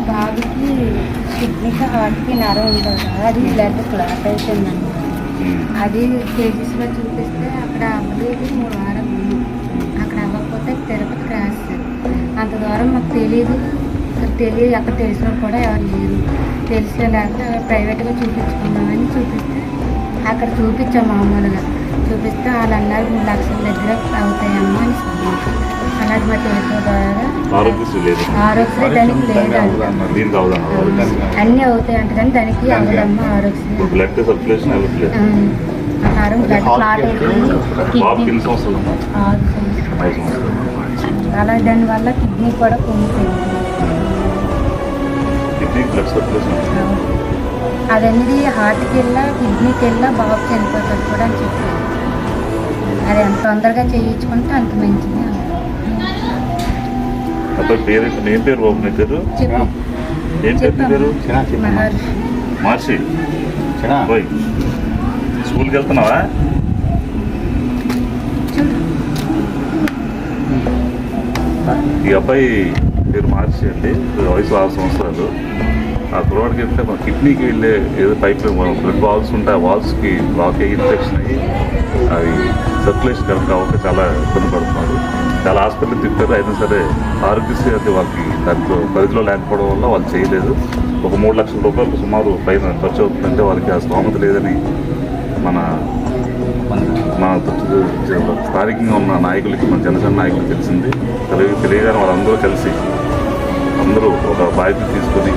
బాబుకి కిడ్నీకి హార్ట్కి నరం ఉంటుంది, అది బ్లడ్ క్లాట్ అయిపోయిందండి. అది కేజీస్లో చూపిస్తే అక్కడ అవ్వలేదు, 3 వారాలు ఉంది. అక్కడ అవ్వకపోతే తిరుపతి రాస్తారు. అంత దూరం మాకు తెలియదు, అక్కడ తెలిసిన కూడా ఎవరు లేరు. తెలిసేలాక ప్రైవేట్గా చూపించుకున్నామని చూపిస్తే అక్కడ చూపించాం. మామూలుగా చూపిస్తే వాళ్ళు అన్నారు 3 లక్షల దగ్గర అవుతాయమ్మా అని చెప్పారు. అలాంటి మా టేస్ట్ ద్వారా ఆరోగ్యశ్రీ దానికి లేదు, అన్నీ అవుతాయి అంటే కానీ దానికి అవ్వదమ్మా ఆరోగ్యశ్రీ. ఆహారం బ్లడ్ క్లాట్ అయిపోయింది, అలా దానివల్ల కిడ్నీ కూడా కుంగిపోయింది. అదనేది హార్ట్కి వెళ్ళా కిడ్నీకి వెళ్ళా బాబు చనిపోతాడు కూడా అని చెప్పారు. అది ఎంత తొందరగా చేయించుకుంటే అంత మంచిది. మహర్షి స్కూల్కి వెళ్తున్నావా? ఈ అబ్బాయి పేరు మహర్షి అండి, వయసు 6 సంవత్సరాలు. ఆ కుర్రాడికి వెళ్తే మన కిడ్నీకి వెళ్ళే ఏదో పైప్ బ్లడ్ వాల్స్ ఉంటే ఆ వాల్స్కి బ్లాక్ అయ్యి ఇన్ఫెక్షన్ అయ్యి అవి సర్క్యులేషన్ కనుక అవ్వక చాలా ఇబ్బంది పడుతున్నారు. చాలా హాస్పిటల్ తిప్పారు, అయినా సరే ఆరోగ్యశ్రీ అది వాళ్ళకి దాంట్లో పరిధిలో లేకపోవడం వల్ల వాళ్ళు చేయలేదు. ఒక 3 లక్షల రూపాయలు సుమారు పైన ఖర్చు అవుతుందంటే వాళ్ళకి ఆ స్తోమత లేదని మన స్థానికంగా ఉన్న నాయకులకి, మన జనసేన నాయకులకు తెలిసింది. తెలియగానే వాళ్ళందరూ కలిసి అందరూ ఒక బాధ్యత తీసుకొని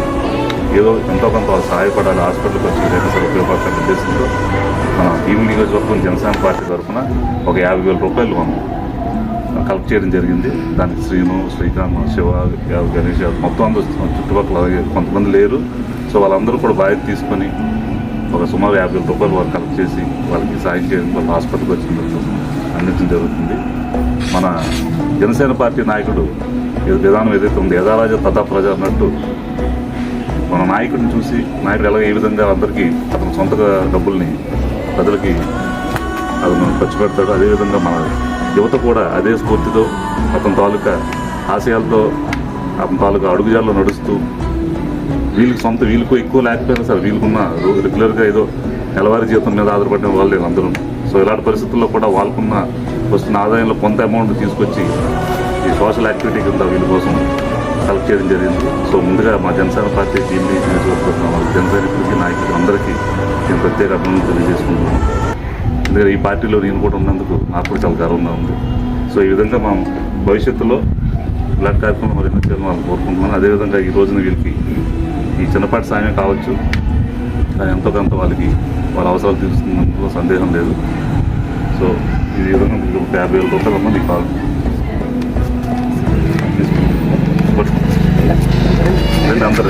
ఏదో ఎంతో కొంత సహాయపడాలి, హాస్పిటల్కి వచ్చి ఏదైనా సరే ఉపయోగపడాలనే ఉద్దేశంతో మన భీమిలి నియోజకవర్గం జనసేన పార్టీ తరఫున ఒక 50,000 రూపాయలు మనం కలెక్ట్ చేయడం జరిగింది. దానికి శ్రీను, శ్రీకాంత్, శివ, గణేష్ మొత్తం అందరూ చుట్టుపక్కల కొంతమంది లేరు. సో వాళ్ళందరూ కూడా బాధ్యత తీసుకొని ఒక సుమారు 50,000 రూపాయలు వాళ్ళు కలెక్ట్ చేసి వాళ్ళకి సాయం చేయడం, వాళ్ళ హాస్పిటల్కి వచ్చినందుకు అందించడం జరుగుతుంది. మన జనసేన పార్టీ నాయకుడు విధానం ఏదైతే ఉంది, యథారాజ తథా ప్రజ అన్నట్టు మన నాయకుడిని చూసి నాయకుడు ఏ విధంగా అందరికీ అతను సొంతగా డబ్బుల్ని ప్రజలకి అతను ఖర్చు పెడతాడు, అదేవిధంగా మన యువత కూడా అదే స్ఫూర్తితో అతని తాలూకా ఆశయాలతో అతని తాలూకా అడుగుజాల్లో నడుస్తూ వీళ్ళకు ఎక్కువ లేకపోయినా సరే వీళ్ళకున్న రెగ్యులర్గా ఏదో నెలవారీ జీతం మీద ఆధారపడిన వాళ్ళు అందరూ. సో ఇలాంటి పరిస్థితుల్లో కూడా వాళ్ళకున్న వస్తున్న ఆదాయంలో కొంత అమౌంట్ తీసుకొచ్చి ఈ సోషల్ యాక్టివిటీ కింద వీళ్ళ కోసం కలెక్ట్ చేయడం జరిగింది. సో ముందుగా మా జనసేన పార్టీ దీన్ని నియోజకవర్గం జనసైనికులకి, నాయకులు అందరికీ నేను ప్రత్యేక అభినందనలు తెలియజేసుకుంటున్నాను. ఎందుకంటే ఈ పార్టీలో నేను కూడా ఉన్నందుకు నాకు కూడా చాలా గర్వంగా ఉంది. సో ఈ విధంగా మనం భవిష్యత్తులో ఇలాంటి కార్యక్రమం మరింత చేయాలని కోరుకుంటున్నాను. అదేవిధంగా ఈ రోజున వీళ్ళకి ఈ చిన్నపాటి సాయమే కావచ్చు, కానీ ఎంతో కొంత వాళ్ళకి వాళ్ళ అవసరాలు తీరుస్తున్నందులో సందేహం లేదు. సో ఈ విధంగా మీకు 50,000 రూపాయలమ్మా నీకు కావాలి. అందరూ